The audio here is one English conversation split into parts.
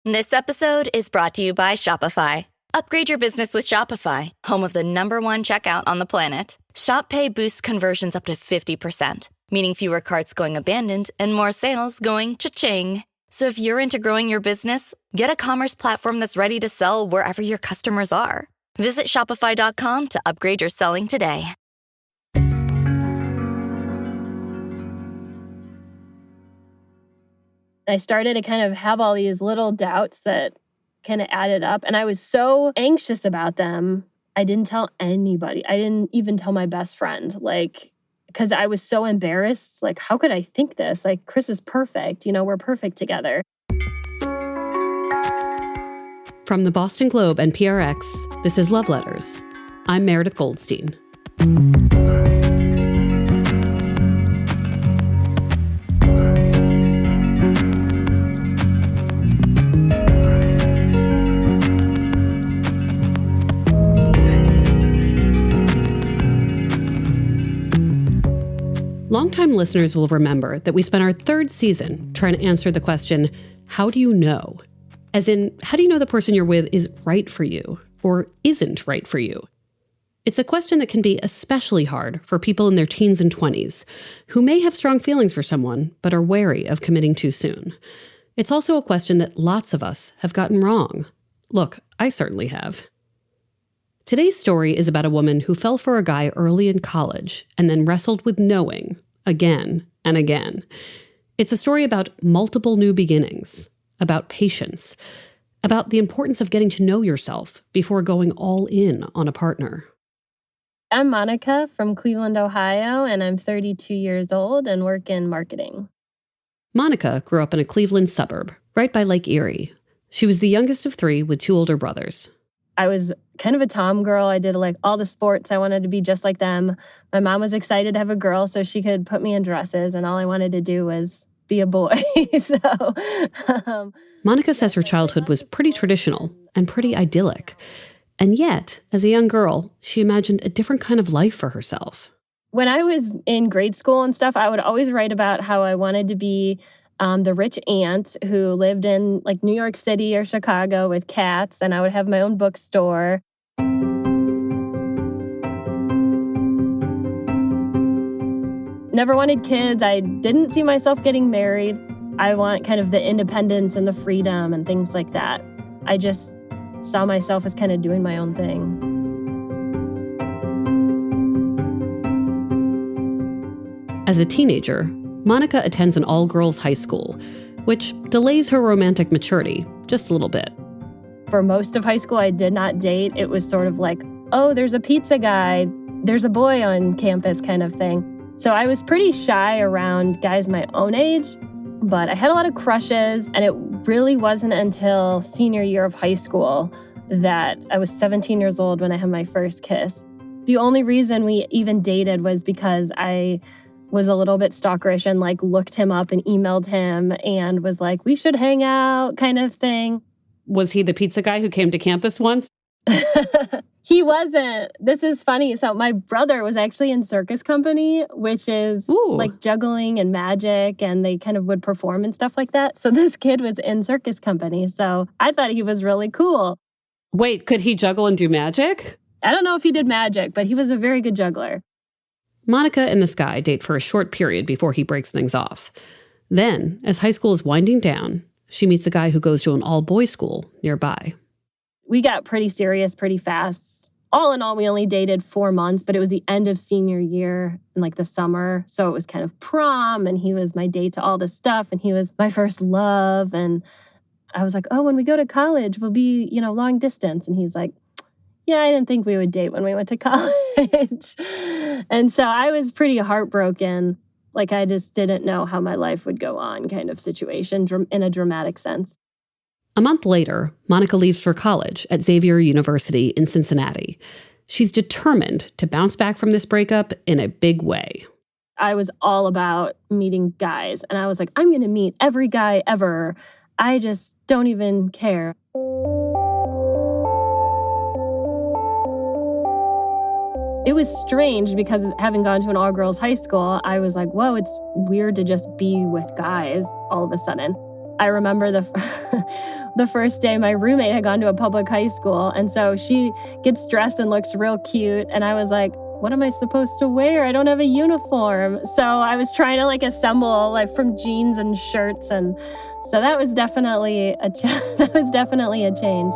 This episode is brought to you by Shopify. Upgrade your business with Shopify, home of the #1 checkout on the planet. Shop Pay boosts conversions up to 50%, meaning fewer carts going abandoned and more sales going cha-ching. So if you're into growing your business, get a commerce platform that's ready to sell wherever your customers are. Visit shopify.com to upgrade your selling today. I started to kind of have all these little doubts that kind of added up. And I was so anxious about them. I didn't tell anybody. I didn't even tell my best friend, because I was so embarrassed. Like, how could I think this? Like, Chris is perfect. We're perfect together. From the Boston Globe and PRX, this is Love Letters. I'm Meredith Goldstein. Longtime listeners will remember that we spent our third season trying to answer the question, how do you know? As in, how do you know the person you're with is right for you or isn't right for you? It's a question that can be especially hard for people in their teens and 20s who may have strong feelings for someone but are wary of committing too soon. It's also a question that lots of us have gotten wrong. Look, I certainly have. Today's story is about a woman who fell for a guy early in college and then wrestled with knowing again and again. It's a story about multiple new beginnings, about patience, about the importance of getting to know yourself before going all in on a partner. I'm Monica from Cleveland, Ohio, and I'm 32 years old and work in marketing. Monica grew up in a Cleveland suburb, right by Lake Erie. She was the youngest of 3 with 2 older brothers. I was kind of a tom girl. I did all the sports. I wanted to be just like them. My mom was excited to have a girl so she could put me in dresses, and all I wanted to do was be a boy. Monica says her childhood was pretty traditional and pretty idyllic. And yet, as a young girl, she imagined a different kind of life for herself. When I was in grade school and stuff, I would always write about how I wanted to be the rich aunt who lived in New York City or Chicago with cats, and I would have my own bookstore. Never wanted kids. I didn't see myself getting married. I want kind of the independence and the freedom and things like that. I just saw myself as kind of doing my own thing. As a teenager, Monica attends an all-girls high school, which delays her romantic maturity just a little bit. For most of high school, I did not date. It was sort of like, oh, there's a pizza guy, there's a boy on campus kind of thing. So I was pretty shy around guys my own age, but I had a lot of crushes, and it really wasn't until senior year of high school that I was 17 years old when I had my first kiss. The only reason we even dated was because I was a little bit stalkerish and looked him up and emailed him and was like, we should hang out kind of thing. Was he the pizza guy who came to campus once? He wasn't. This is funny. So my brother was actually in circus company, which is juggling and magic, and they kind of would perform and stuff like that. So this kid was in circus company. So I thought he was really cool. Wait, could he juggle and do magic? I don't know if he did magic, but he was a very good juggler. Monica and this guy date for a short period before he breaks things off. Then, as high school is winding down, she meets a guy who goes to an all-boys school nearby. We got pretty serious pretty fast. All in all, we only dated 4 months, but it was the end of senior year in the summer. So it was kind of prom, and he was my date to all this stuff, and he was my first love. And I was like, oh, when we go to college, we'll be, long distance. And he's like, yeah, I didn't think we would date when we went to college. And so I was pretty heartbroken. I just didn't know how my life would go on kind of situation in a dramatic sense. A month later, Monica leaves for college at Xavier University in Cincinnati. She's determined to bounce back from this breakup in a big way. I was all about meeting guys, and I was like, I'm going to meet every guy ever. I just don't even care. It was strange because having gone to an all-girls high school, I was like, whoa, it's weird to just be with guys all of a sudden. I remember the the first day my roommate had gone to a public high school, and so she gets dressed and looks real cute, and I was like, what am I supposed to wear? I don't have a uniform. So I was trying to assemble from jeans and shirts, and so that was definitely a change.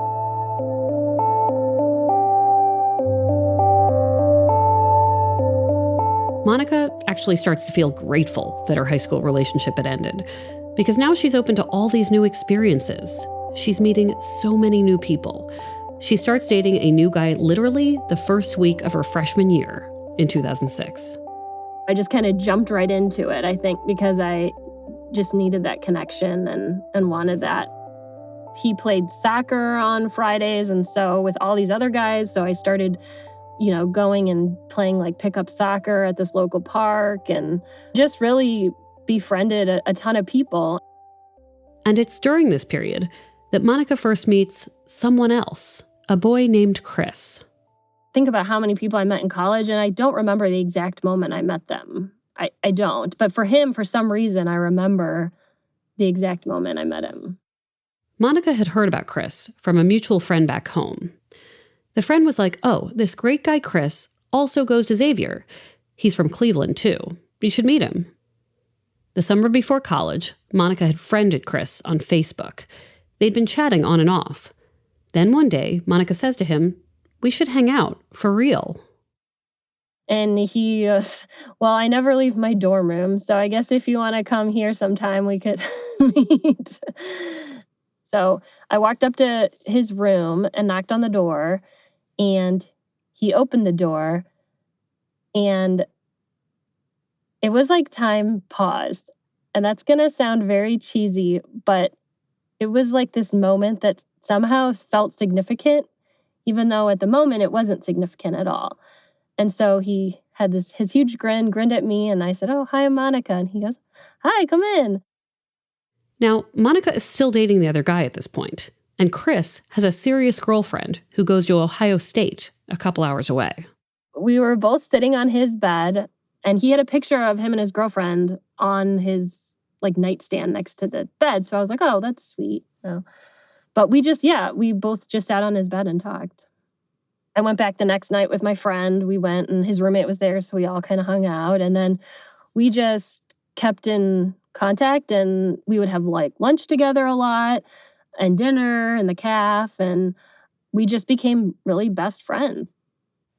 Monica actually starts to feel grateful that her high school relationship had ended, because now she's open to all these new experiences. She's meeting so many new people. She starts dating a new guy literally the first week of her freshman year in 2006. I just kind of jumped right into it, I think, because I just needed that connection and wanted that. He played soccer on Fridays, and so with all these other guys, so I started going and playing pickup soccer at this local park and just really befriended a ton of people. And it's during this period that Monica first meets someone else, a boy named Chris. Think about how many people I met in college, and I don't remember the exact moment I met them. I don't. But for him, for some reason, I remember the exact moment I met him. Monica had heard about Chris from a mutual friend back home. The friend was like, oh, this great guy Chris also goes to Xavier. He's from Cleveland, too. You should meet him. The summer before college, Monica had friended Chris on Facebook. They'd been chatting on and off. Then one day, Monica says to him, we should hang out, for real. And he goes, well, I never leave my dorm room, so I guess if you want to come here sometime, we could meet. So I walked up to his room and knocked on the door. And he opened the door, and it was like time paused. And that's going to sound very cheesy, but it was like this moment that somehow felt significant, even though at the moment it wasn't significant at all. And so he had his huge grinned at me, and I said, oh, hi, I'm Monica. And he goes, hi, come in. Now, Monica is still dating the other guy at this point. And Chris has a serious girlfriend who goes to Ohio State a couple hours away. We were both sitting on his bed, and he had a picture of him and his girlfriend on his nightstand next to the bed. So I was like, oh, that's sweet. No. But we both just sat on his bed and talked. I went back the next night with my friend. We went, and his roommate was there, so we all kind of hung out. And then we just kept in contact, and we would have lunch together a lot, and dinner in the caf, and we just became really best friends.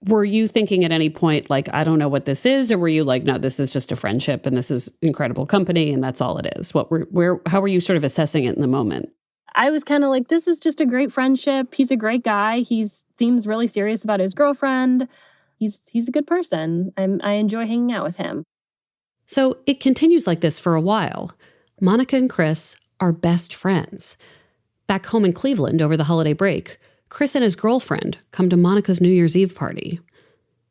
Were you thinking at any point, I don't know what this is, or were you no, this is just a friendship and this is incredible company and that's all it is? How were you sort of assessing it in the moment? I was kind of this is just a great friendship. He's a great guy. He seems really serious about his girlfriend. He's a good person. I enjoy hanging out with him. So it continues like this for a while. Monica and Chris are best friends. Back home in Cleveland over the holiday break, Chris and his girlfriend come to Monica's New Year's Eve party.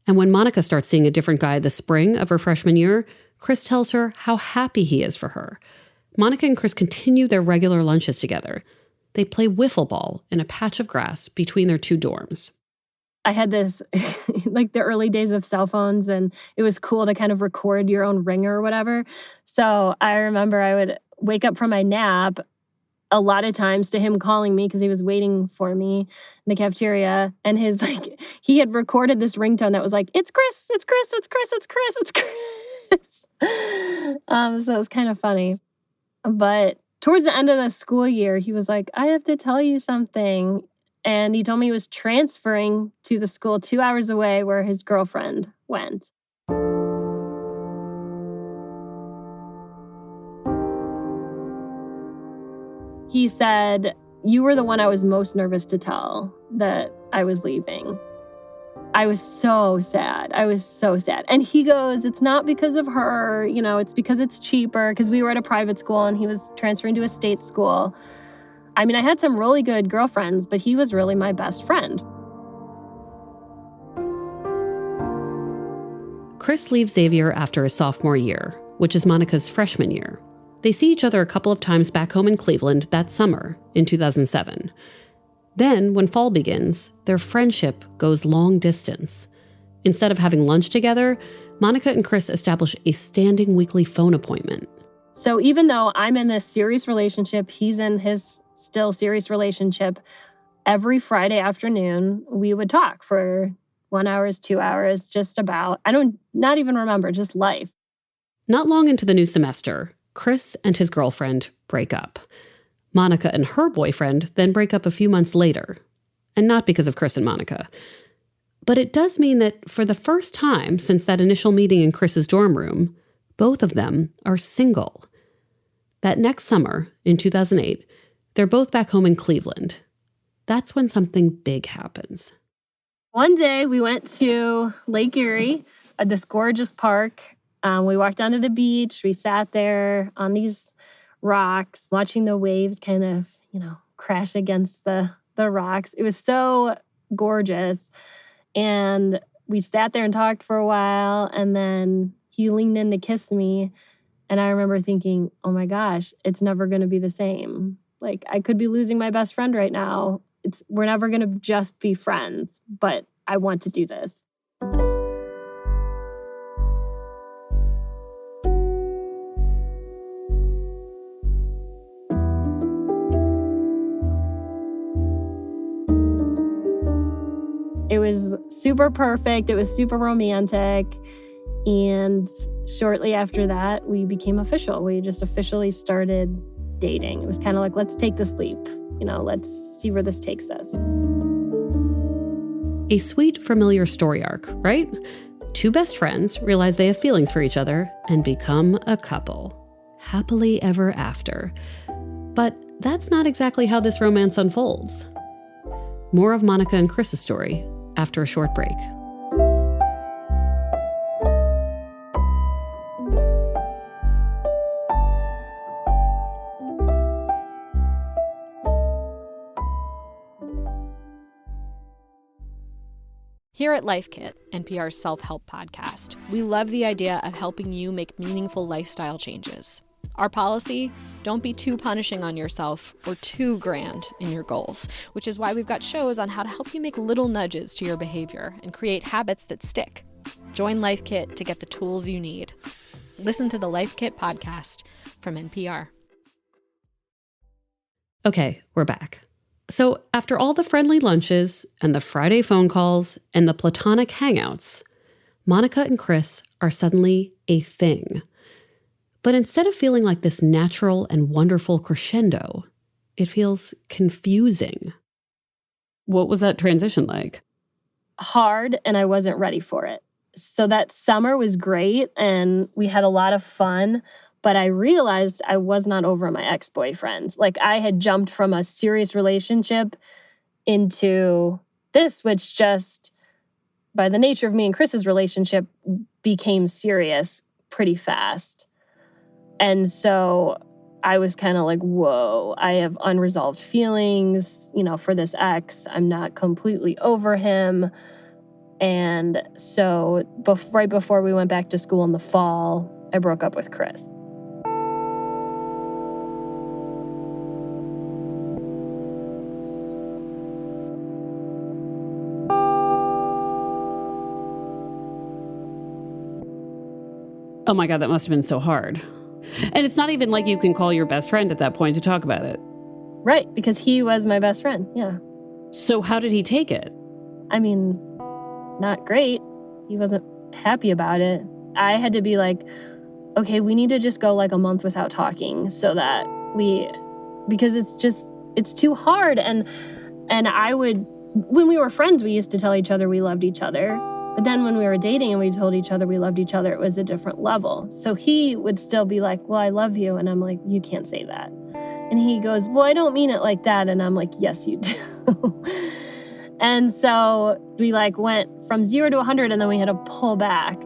And when Monica starts seeing a different guy the spring of her freshman year, Chris tells her how happy he is for her. Monica and Chris continue their regular lunches together. They play wiffle ball in a patch of grass between their two dorms. I had this, the early days of cell phones, and it was cool to kind of record your own ringer or whatever. So I remember I would wake up from my nap a lot of times to him calling me because he was waiting for me in the cafeteria. And he had recorded this ringtone that was it's Chris, it's Chris, it's Chris, it's Chris, it's Chris. So it was kind of funny. But towards the end of the school year, he was like, I have to tell you something. And he told me he was transferring to the school 2 hours away where his girlfriend went. He said, you were the one I was most nervous to tell that I was leaving. I was so sad. And he goes, it's not because of her, it's because it's cheaper, because we were at a private school and he was transferring to a state school. I mean, I had some really good girlfriends, but he was really my best friend. Chris leaves Xavier after his sophomore year, which is Monica's freshman year. They see each other a couple of times back home in Cleveland that summer in 2007. Then, when fall begins, their friendship goes long distance. Instead of having lunch together, Monica and Chris establish a standing weekly phone appointment. So even though I'm in this serious relationship, he's in his still serious relationship, every Friday afternoon, we would talk for 1 hour, 2 hours, just about, not even remember, just life. Not long into the new semester, Chris and his girlfriend break up. Monica and her boyfriend then break up a few months later. And not because of Chris and Monica. But it does mean that for the first time since that initial meeting in Chris's dorm room, both of them are single. That next summer, in 2008, they're both back home in Cleveland. That's when something big happens. One day we went to Lake Erie, this gorgeous park. We walked down to the beach. We sat there on these rocks, watching the waves kind of, crash against the rocks. It was so gorgeous. And we sat there and talked for a while, and then he leaned in to kiss me. And I remember thinking, oh my gosh, it's never going to be the same. Like, I could be losing my best friend right now. We're never going to just be friends, but I want to do this. It was super perfect. It was super romantic. And shortly after that, we became official. We just officially started dating. It was kind of like, let's take this leap. Let's see where this takes us. A sweet, familiar story arc, right? Two best friends realize they have feelings for each other and become a couple. Happily ever after. But that's not exactly how this romance unfolds. More of Monica and Chris's story after a short break. Here at Life Kit, NPR's self-help podcast, we love the idea of helping you make meaningful lifestyle changes. Our policy, don't be too punishing on yourself or too grand in your goals, which is why we've got shows on how to help you make little nudges to your behavior and create habits that stick. Join Life Kit to get the tools you need. Listen to the Life Kit podcast from NPR. Okay, we're back. So after all the friendly lunches and the Friday phone calls and the platonic hangouts, Monica and Chris are suddenly a thing. But instead of feeling like this natural and wonderful crescendo, it feels confusing. What was that transition like? Hard, and I wasn't ready for it. So that summer was great, and we had a lot of fun. But I realized I was not over my ex-boyfriend. Like, I had jumped from a serious relationship into this, which just, by the nature of me and Chris's relationship, became serious pretty fast. And so I was kind of like, whoa, I have unresolved feelings, for this ex. I'm not completely over him. And so right before we went back to school in the fall, I broke up with Chris. Oh my God, that must have been so hard. And it's not even like you can call your best friend at that point to talk about it. Right, because he was my best friend, yeah. So how did he take it? I mean, not great. He wasn't happy about it. I had to be like, okay, we need to just go like a month without talking so that because it's too hard. And when we were friends, we used to tell each other we loved each other. But then when we were dating and we told each other we loved each other, it was a different level. So he would still be like, well, I love you. And I'm like, you can't say that. And he goes, well, I don't mean it like that. And I'm like, yes, you do. And so we went from 0 to 100, and then we had to pull back.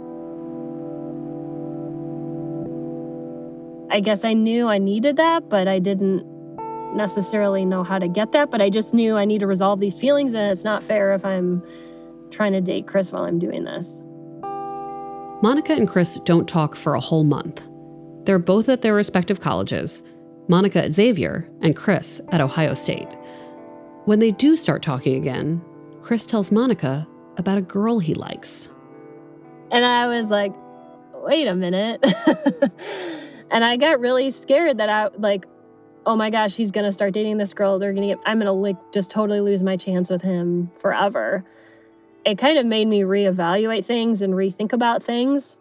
I guess I knew I needed that, but I didn't necessarily know how to get that. But I just knew I need to resolve these feelings, and it's not fair if I'm trying to date Chris while I'm doing this. Monica and Chris don't talk for a whole month. They're both at their respective colleges, Monica at Xavier and Chris at Ohio State. When they do start talking again, Chris tells Monica about a girl he likes. And I was like, wait a minute. And I got really scared that oh my gosh, he's going to start dating this girl. I'm going to just totally lose my chance with him forever. It kind of made me reevaluate things and rethink about things.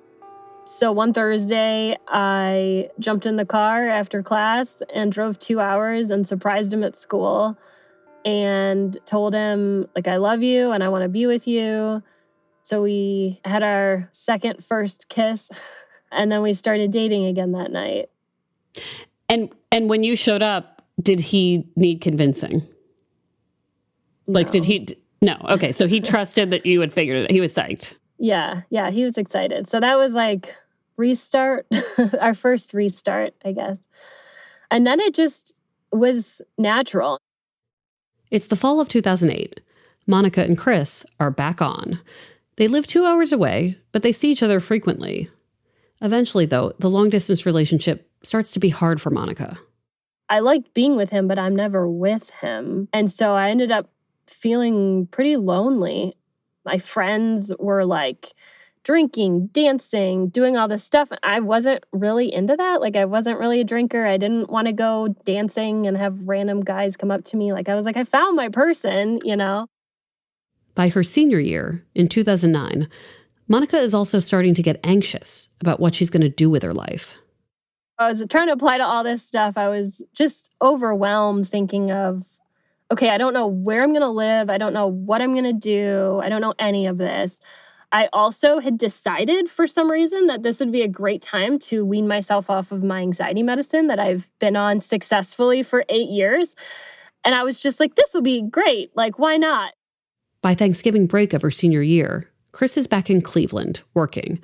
So one Thursday, I jumped in the car after class and drove 2 hours and surprised him at school and told him, I love you and I want to be with you. So we had our first kiss, and then we started dating again that night. And when you showed up, did he need convincing? No. Did he? No. Okay. So he trusted that you had figured it out. He was psyched. Yeah, he was excited. So that was restart, our first restart, I guess. And then it just was natural. It's the fall of 2008. Monica and Chris are back on. They live 2 hours away, but they see each other frequently. Eventually, though, the long-distance relationship starts to be hard for Monica. I liked being with him, but I'm never with him. And so I ended up feeling pretty lonely. My friends were drinking, dancing, doing all this stuff. I wasn't really into that. I wasn't really a drinker. I didn't want to go dancing and have random guys come up to me. I found my person, By her senior year, in 2009, Monica is also starting to get anxious about what she's going to do with her life. I was trying to apply to all this stuff. I was just overwhelmed thinking of, okay, I don't know where I'm going to live. I don't know what I'm going to do. I don't know any of this. I also had decided for some reason that this would be a great time to wean myself off of my anxiety medicine that I've been on successfully for 8 years. And I was just this will be great. Why not? By Thanksgiving break of her senior year, Chris is back in Cleveland, working.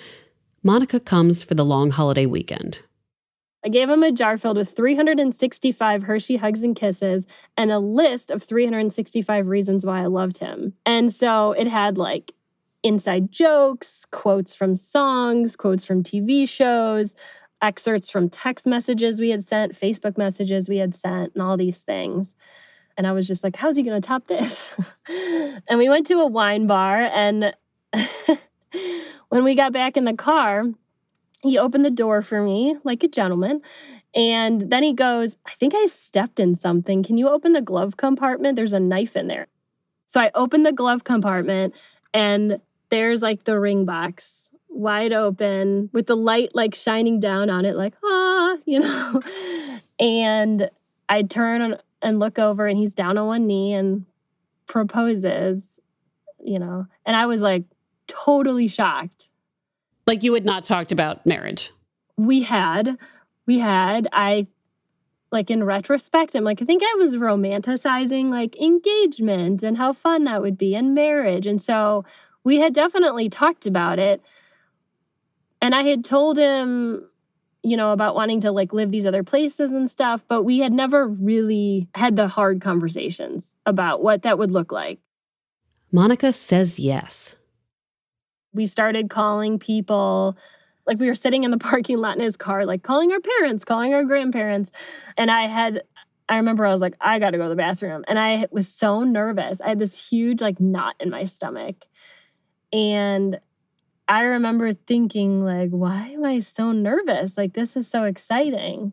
Monica comes for the long holiday weekend. I gave him a jar filled with 365 Hershey Hugs and Kisses and a list of 365 reasons why I loved him. And so it had inside jokes, quotes from songs, quotes from TV shows, excerpts from text messages we had sent, Facebook messages we had sent, and all these things. And I was just how's he going to top this? And we went to a wine bar, and when we got back in the car, he opened the door for me like a gentleman. And then he goes, I think I stepped in something. Can you open the glove compartment? There's a knife in there. So I opened the glove compartment, and there's the ring box wide open with the light shining down on it And I turn and look over, and he's down on one knee and proposes, And I was totally shocked. You had not talked about marriage. We had. I in retrospect, I'm I think I was romanticizing engagement and how fun that would be and marriage. And so we had definitely talked about it. And I had told him, about wanting to live these other places and stuff, but we had never really had the hard conversations about what that would look like. Monica says yes. We started calling people, we were sitting in the parking lot in his car, calling our parents, calling our grandparents. And I remember I was I got to go to the bathroom. And I was so nervous. I had this huge knot in my stomach. And I remember thinking why am I so nervous? This is so exciting.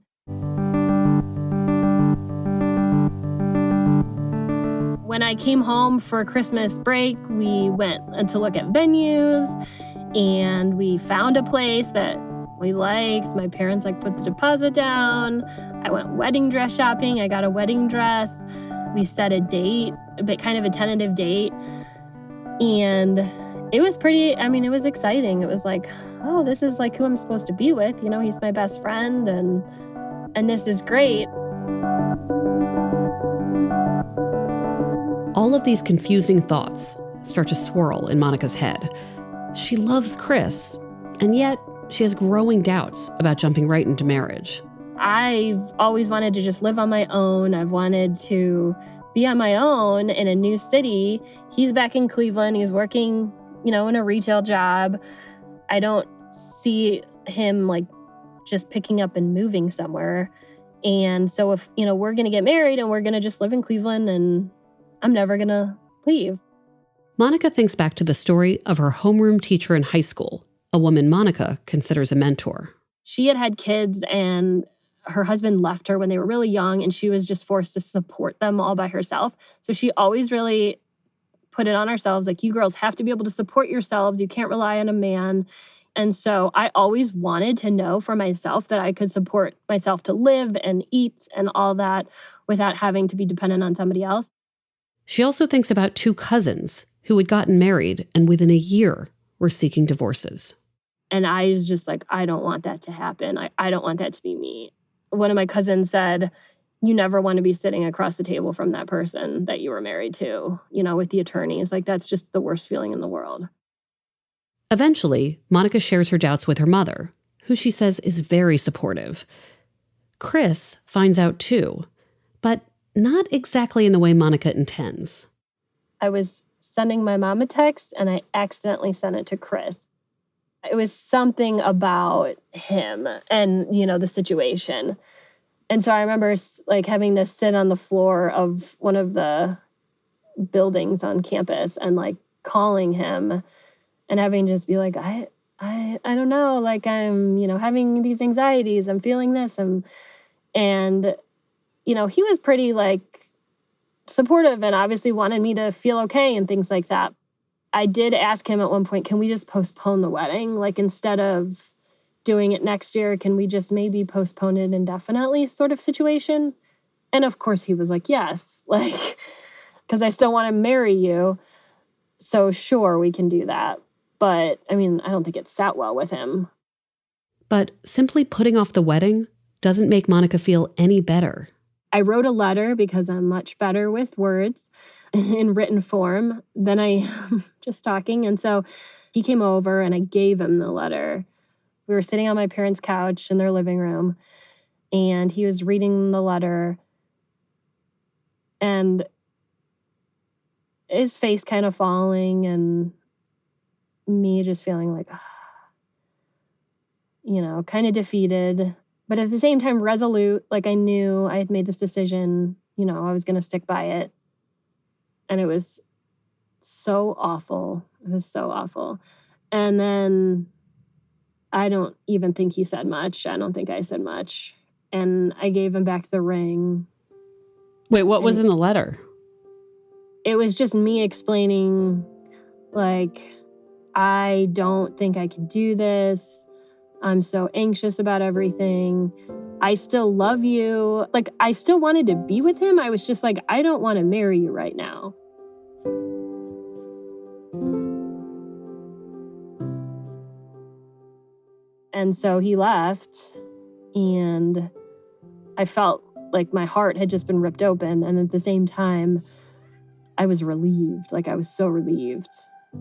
When I came home for Christmas break, we went to look at venues, and we found a place that we liked. My parents put the deposit down. I went wedding dress shopping. I got a wedding dress. We set a date, kind of a tentative date. And it was it was exciting. It was oh, this is who I'm supposed to be with. He's my best friend, and this is great. All of these confusing thoughts start to swirl in Monica's head. She loves Chris, and yet she has growing doubts about jumping right into marriage. I've always wanted to just live on my own. I've wanted to be on my own in a new city. He's back in Cleveland. He's working, in a retail job. I don't see him just picking up and moving somewhere. And so if, we're going to get married and we're going to just live in Cleveland, and I'm never going to leave. Monica thinks back to the story of her homeroom teacher in high school, a woman Monica considers a mentor. She had kids and her husband left her when they were really young, and she was just forced to support them all by herself. So she always really put it on ourselves, like, you girls have to be able to support yourselves. You can't rely on a man. And so I always wanted to know for myself that I could support myself to live and eat and all that without having to be dependent on somebody else. She also thinks about 2 cousins who had gotten married and within a year were seeking divorces. And I was just like, I don't want that to happen. I don't want that to be me. One of my cousins said, you never want to be sitting across the table from that person that you were married to, with the attorneys. Like, that's just the worst feeling in the world. Eventually, Monica shares her doubts with her mother, who she says is very supportive. Chris finds out too, but not exactly in the way Monica intends. I was sending my mom a text, and I accidentally sent it to Chris. It was something about him and, the situation. And so I remember having to sit on the floor of one of the buildings on campus and calling him and having to just be like, I don't know, I'm, having these anxieties, I'm feeling this. And he was pretty supportive and obviously wanted me to feel okay and things like that. I did ask him at one point, can we just postpone the wedding? Instead of doing it next year, can we just maybe postpone it indefinitely sort of situation? And of course he was like, yes, because I still want to marry you. So sure, we can do that. But I don't think it sat well with him. But simply putting off the wedding doesn't make Monica feel any better. I wrote a letter because I'm much better with words in written form than I just talking. And so he came over and I gave him the letter. We were sitting on my parents' couch in their living room, and he was reading the letter, and his face kind of falling and me just feeling kind of defeated, but at the same time resolute. I knew I had made this decision, I was going to stick by it. And it was so awful. It was so awful. And then I don't even think he said much. I don't think I said much. And I gave him back the ring. Wait, what was in the letter? It was just me explaining, I don't think I can do this. I'm so anxious about everything. I still love you. I still wanted to be with him. I was just I don't want to marry you right now. And so he left, and I felt like my heart had just been ripped open. And at the same time, I was relieved. I was so relieved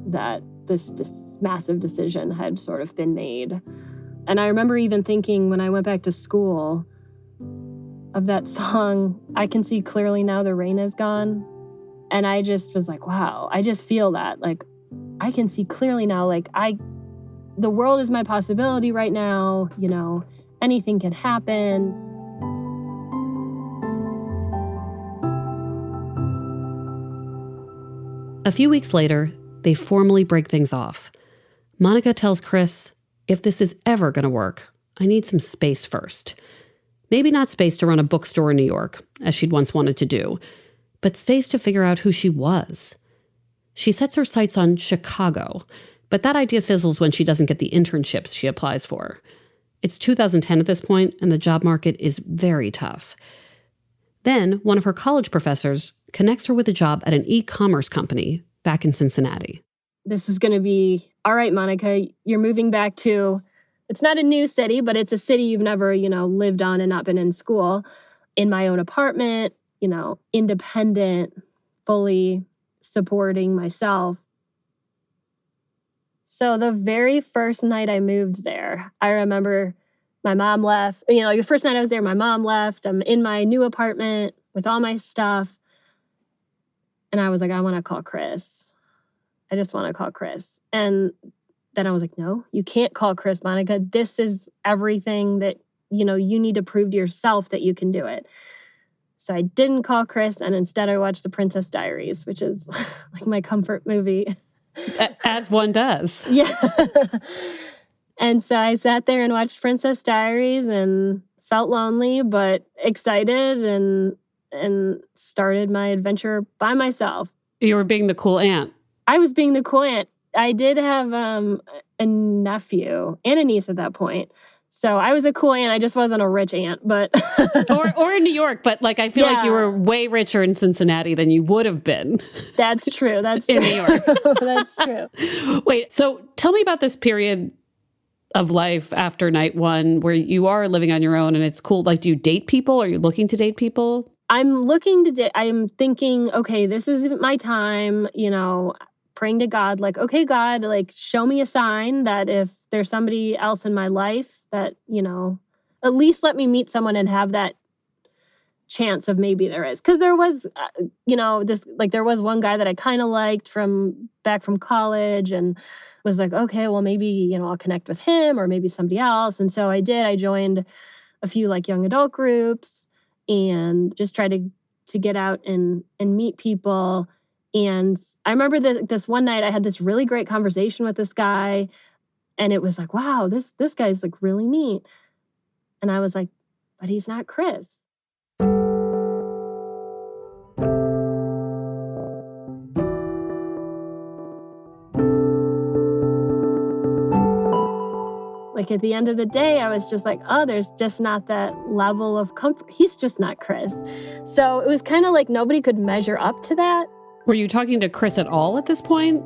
that this massive decision had sort of been made. And I remember even thinking when I went back to school of that song, I Can See Clearly Now the Rain Is Gone. And I just was like, wow, I just feel that. I can see clearly now. The world is my possibility right now. Anything can happen. A few weeks later, they formally break things off. Monica tells Chris, if this is ever going to work, I need some space first. Maybe not space to run a bookstore in New York, as she'd once wanted to do, but space to figure out who she was. She sets her sights on Chicago, but that idea fizzles when she doesn't get the internships she applies for. It's 2010 at this point, and the job market is very tough. Then, one of her college professors connects her with a job at an e-commerce company back in Cincinnati. This is going to be, all right, Monica, you're moving back to, it's not a new city, but it's a city you've never, lived on and not been in school, in my own apartment, independent, fully supporting myself. So the very first night I moved there, I remember my mom left. The first night I was there, my mom left. I'm in my new apartment with all my stuff. And I was like, I want to call Chris. I just want to call Chris. And then I was like, no, you can't call Chris, Monica. This is everything that, you need to prove to yourself that you can do it. So I didn't call Chris, and instead I watched The Princess Diaries, which is my comfort movie. As one does. Yeah. And so I sat there and watched Princess Diaries and felt lonely, but excited and started my adventure by myself. You were being the cool aunt. I was being the cool aunt. I did have a nephew and a niece at that point. So I was a cool aunt. I just wasn't a rich aunt, but or in New York. But like, I feel like you were way richer in Cincinnati than you would have been. That's true. That's true. In New York. That's true. Wait, so tell me about this period of life after night one where you are living on your own and it's cool. Like, do you date people? Are you looking to date people? I'm looking to date. I'm thinking, okay, this is my time, praying to God, like, okay, God, like, show me a sign that if there's somebody else in my life that, at least let me meet someone and have that chance of maybe there is. Because there was, there was one guy that I kind of liked back from college and was like, okay, well, maybe, I'll connect with him or maybe somebody else. And so I did. I joined a few like young adult groups and just tried to get out and meet people. And I remember this one night I had this really great conversation with this guy, and it was like, wow, this guy's like really neat. And I was like, but he's not Chris. Like at the end of the day, I was just like, oh, there's just not that level of comfort. He's just not Chris. So it was kind of like nobody could measure up to that. Were you talking to Chris at all at this point?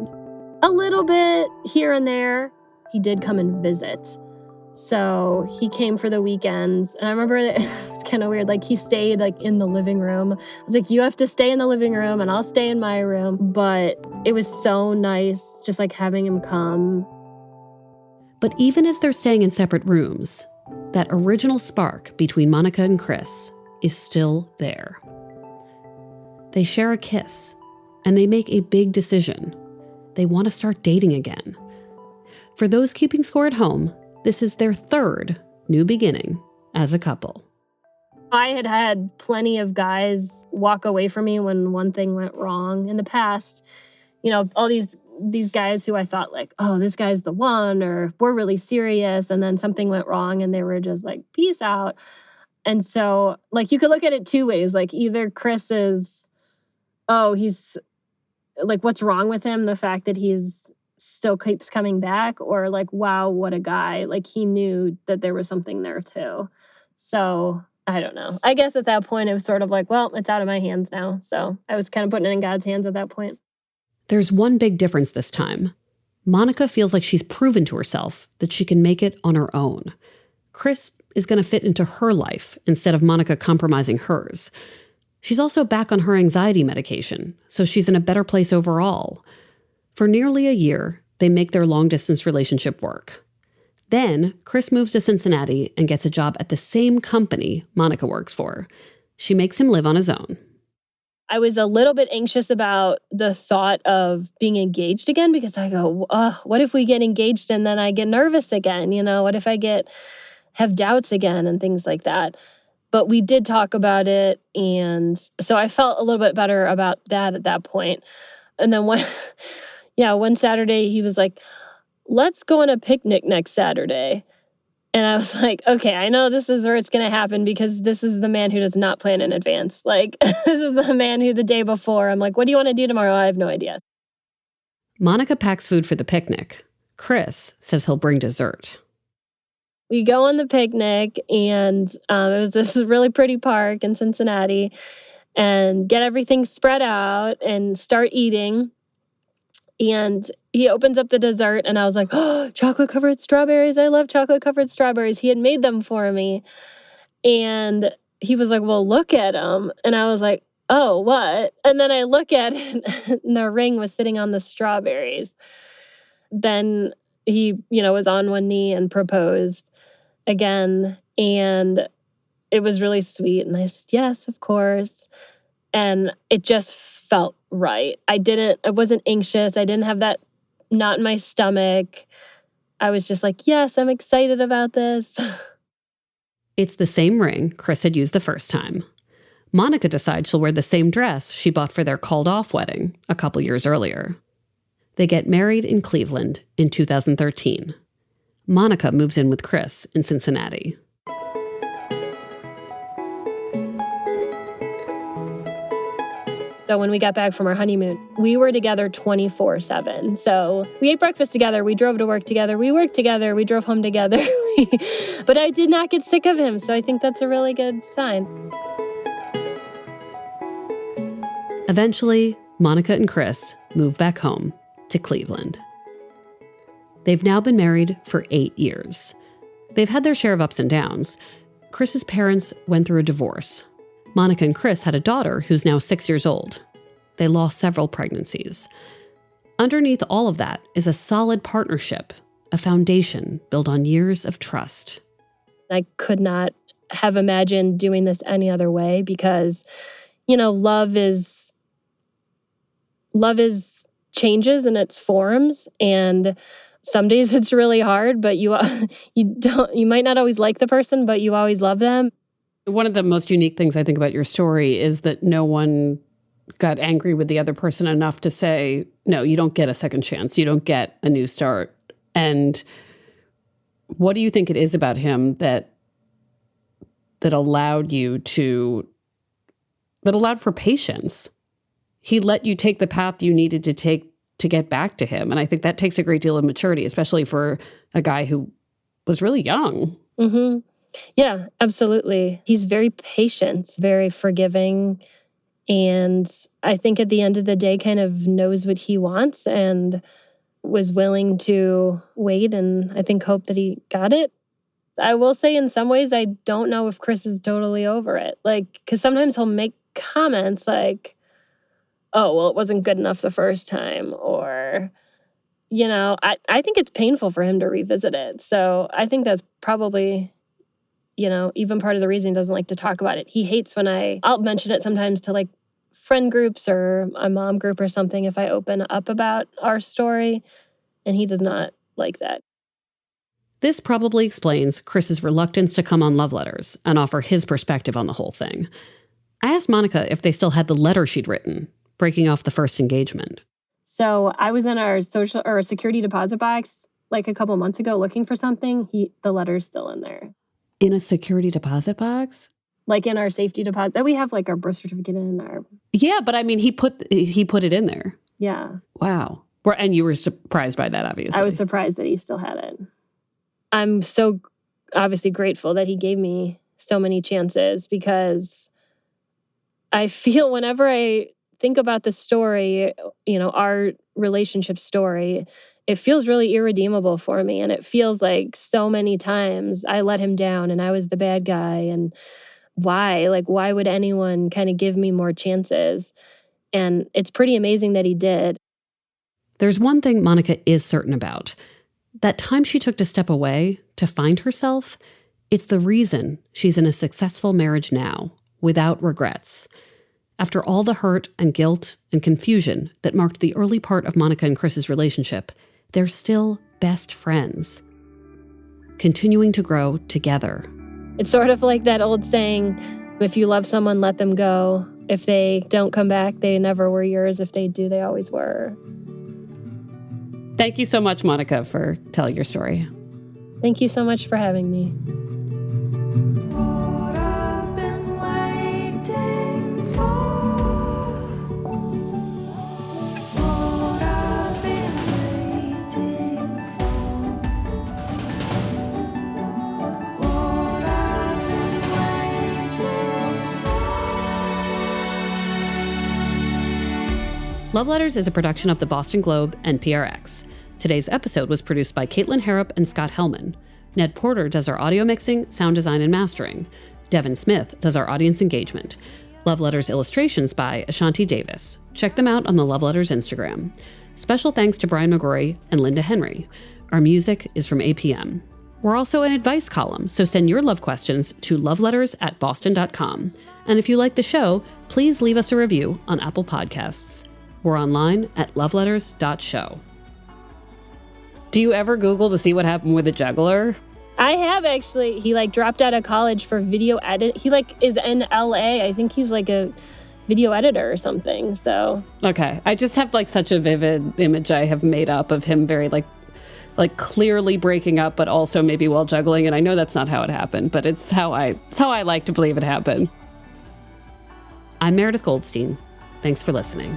A little bit here and there. He did come and visit. So he came for the weekends. And I remember it was kind of weird. Like he stayed like in the living room. I was like, you have to stay in the living room and I'll stay in my room. But it was so nice just like having him come. But even as they're staying in separate rooms, that original spark between Monica and Chris is still there. They share a kiss. And they make a big decision. They want to start dating again. For those keeping score at home, this is their third new beginning as a couple. I had had plenty of guys walk away from me when one thing went wrong in the past. All these guys who I thought like, oh, this guy's the one, or we're really serious. And then something went wrong and they were just like, peace out. And so like, you could look at it two ways. Like either Chris is, oh, he's like, what's wrong with him? The fact that he's still keeps coming back, or like, wow, what a guy. Like he knew that there was something there too. So I don't know. I guess at that point it was sort of like, well, it's out of my hands now. So I was kind of putting it in God's hands at that point. There's one big difference this time. Monica feels like she's proven to herself that she can make it on her own. Chris is going to fit into her life instead of Monica compromising hers. She's also back on her anxiety medication, so she's in a better place overall. For nearly a year, they make their long-distance relationship work. Then, Chris moves to Cincinnati and gets a job at the same company Monica works for. She makes him live on his own. I was a little bit anxious about the thought of being engaged again because I go, what if we get engaged and then I get nervous again? What if I have doubts again and things like that? But we did talk about it, and so I felt a little bit better about that at that point. And then one Saturday he was like, let's go on a picnic next Saturday. And I was like, okay, I know this is where it's going to happen because this is the man who does not plan in advance. Like, this is the man who the day before, I'm like, what do you want to do tomorrow? I have no idea. Monica packs food for the picnic. Chris says he'll bring dessert. We go on the picnic, and it was this really pretty park in Cincinnati, and get everything spread out and start eating. And he opens up the dessert, and I was like, oh, chocolate-covered strawberries. I love chocolate-covered strawberries. He had made them for me. And he was like, well, look at them. And I was like, oh, what? And then I look at it, and the ring was sitting on the strawberries. Then he, was on one knee and proposed again, and it was really sweet. And I said, yes, of course. And it just felt right. I wasn't anxious. I didn't have that knot in my stomach. I was just like, yes, I'm excited about this. It's the same ring Chris had used the first time. Monica decides she'll wear the same dress she bought for their called-off wedding a couple years earlier. They get married in Cleveland in 2013. Monica moves in with Chris in Cincinnati. So when we got back from our honeymoon, we were together 24/7. So we ate breakfast together, we drove to work together, we worked together, we drove home together. But I did not get sick of him, so I think that's a really good sign. Eventually, Monica and Chris move back home to Cleveland. They've now been married for 8 years. They've had their share of ups and downs. Chris's parents went through a divorce. Monica and Chris had a daughter who's now 6 years old. They lost several pregnancies. Underneath all of that is a solid partnership, a foundation built on years of trust. I could not have imagined doing this any other way because, you know, love is changes in its forms, and some days it's really hard, but you might not always like the person, but you always love them. One of the most unique things I think about your story is that no one got angry with the other person enough to say, no, you don't get a second chance. You don't get a new start. And what do you think it is about him that allowed for patience? He let you take the path you needed to take to get back to him. And I think that takes a great deal of maturity, especially for a guy who was really young. Mm-hmm. Yeah, absolutely. He's very patient, very forgiving, and I think at the end of the day kind of knows what he wants and was willing to wait and I think hope that he got it. I will say in some ways I don't know if Chris is totally over it. Like, because sometimes he'll make comments like, oh, well, it wasn't good enough the first time, or, you know, I think it's painful for him to revisit it. So I think that's probably, you know, even part of the reason he doesn't like to talk about it. He hates when I'll mention it sometimes to like friend groups or a mom group or something if I open up about our story, and he does not like that. This probably explains Chris's reluctance to come on Love Letters and offer his perspective on the whole thing. I asked Monica if they still had the letter she'd written, breaking off the first engagement. So I was in our security deposit box like a couple months ago looking for something. The letter's still in there. In a security deposit box? Like in our safety deposit that we have like our birth certificate in our. Yeah, but I mean, he put it in there. Yeah. Wow. And you were surprised by that, obviously. I was surprised that he still had it. I'm so obviously grateful that he gave me so many chances, because I feel whenever I think about the story, you know, our relationship story, it feels really irredeemable for me. And it feels like so many times I let him down and I was the bad guy. And why would anyone kind of give me more chances? And it's pretty amazing that he did. There's one thing Monica is certain about. That time she took to step away, to find herself, it's the reason she's in a successful marriage now, without regrets. After all the hurt and guilt and confusion that marked the early part of Monica and Chris's relationship, they're still best friends, continuing to grow together. It's sort of like that old saying, if you love someone, let them go. If they don't come back, they never were yours. If they do, they always were. Thank you so much, Monica, for telling your story. Thank you so much for having me. Love Letters is a production of the Boston Globe and PRX. Today's episode was produced by Caitlin Harrop and Scott Hellman. Ned Porter does our audio mixing, sound design, and mastering. Devin Smith does our audience engagement. Love Letters illustrations by Ashanti Davis. Check them out on the Love Letters Instagram. Special thanks to Brian McGrory and Linda Henry. Our music is from APM. We're also an advice column, so send your love questions to loveletters@boston.com. And if you like the show, please leave us a review on Apple Podcasts. We're online at loveletters.show. Do you ever Google to see what happened with the juggler? I have actually. He dropped out of college for video edit. He is in LA. I think he's a video editor or something. So okay, I just have such a vivid image I have made up of him, very like clearly breaking up, but also maybe while juggling. And I know that's not how it happened, but it's how I like to believe it happened. I'm Meredith Goldstein. Thanks for listening.